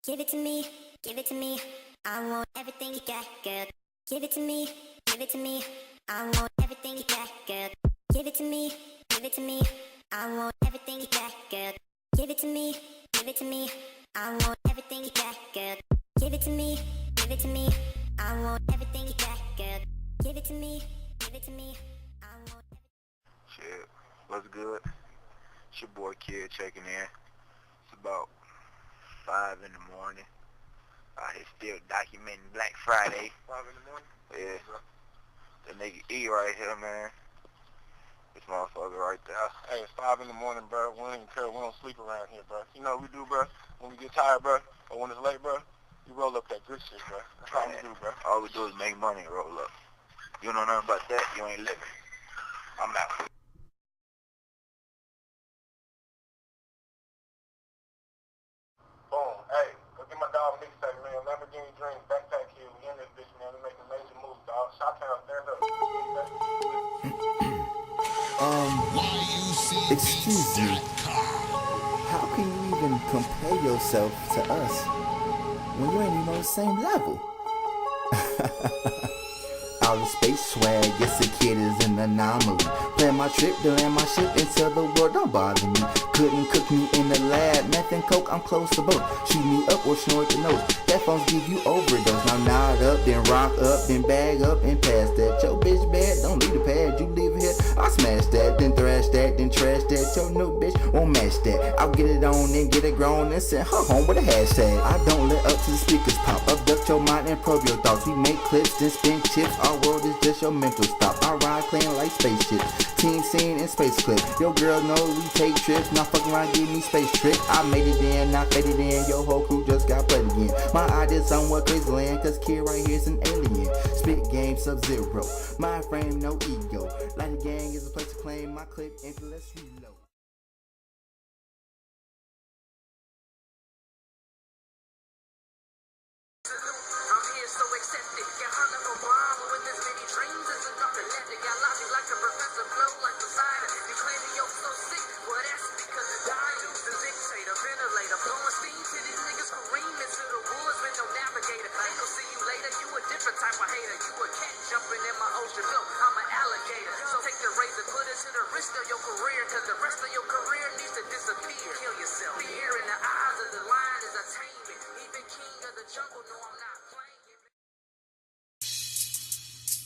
Give it to me, give it to me. I want everything you got, girl. Give it to me, give it to me. I want everything you got, girl. Give it to me, give it to me. I want everything you got, girl. Give it to me, give it to me. I want everything you got, girl. Give it to me, give it to me. I want everything you got, girl. Give it to me, give it to me. I want Shit, what's good? It's your boy Kid checking in. It's about 5 in the morning. Out here still documenting Black Friday. 5 in the morning? Yeah. The nigga E right here, man. This motherfucker right there. Hey, it's 5 in the morning, bro. We don't care. We don't sleep around here, bro. You know what we do, bro? When we get tired, bro, or when it's late, bro, you roll up that good shit, bro. That's all we do, bro. All we do is make money and roll up. You know nothing about that, you ain't living. I'm out. Boom. Hey, go get my dog mixtape, man. Lamborghini Dreams, Backpack Hill. We in this bitch, man. We making major moves, dog. Shot-town, stand up. Excuse you. How can you even compare yourself to us when you ain't even on the same level? Outer space swag, yes the kid is an anomaly. Plan my trip to land my ship and tell the world don't bother me. Couldn't cook me in the lab, meth and coke, I'm close to both. Shoot me up or snort the nose, that phones give you overdose. Now nod up, then rock up, then bag up and pass that. Yo bitch bad, don't leave the pad, you leave it here, I'll smash that. Then thrash that, then trash that, yo new bitch won't match that. I'll get it on and get it grown and send her home with a hashtag. I don't let up to the speakers pop, abduct your mind and probe your thoughts. We make clips, then spin chips, our world is just your mental stop. I ride clean like spaceships, team scene and space clip. Your girl knows we take trips, now fuck around give me space trick. I made it in, not faded in, your whole crew just got played again. My idea's somewhat crazy land, cause kid right here's an alien. Spit game Sub-Zero, mind frame no ego. Like the gang is a place to claim my clip and let's reload.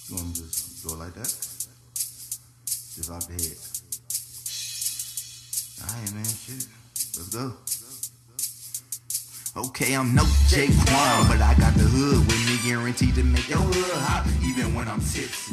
You want me to just go like that? Just off the head. Alright, man, shit. Let's go. Okay, I'm no Jay Quan, but I got the hood with me guaranteed to make your hood hot, even when I'm tipsy.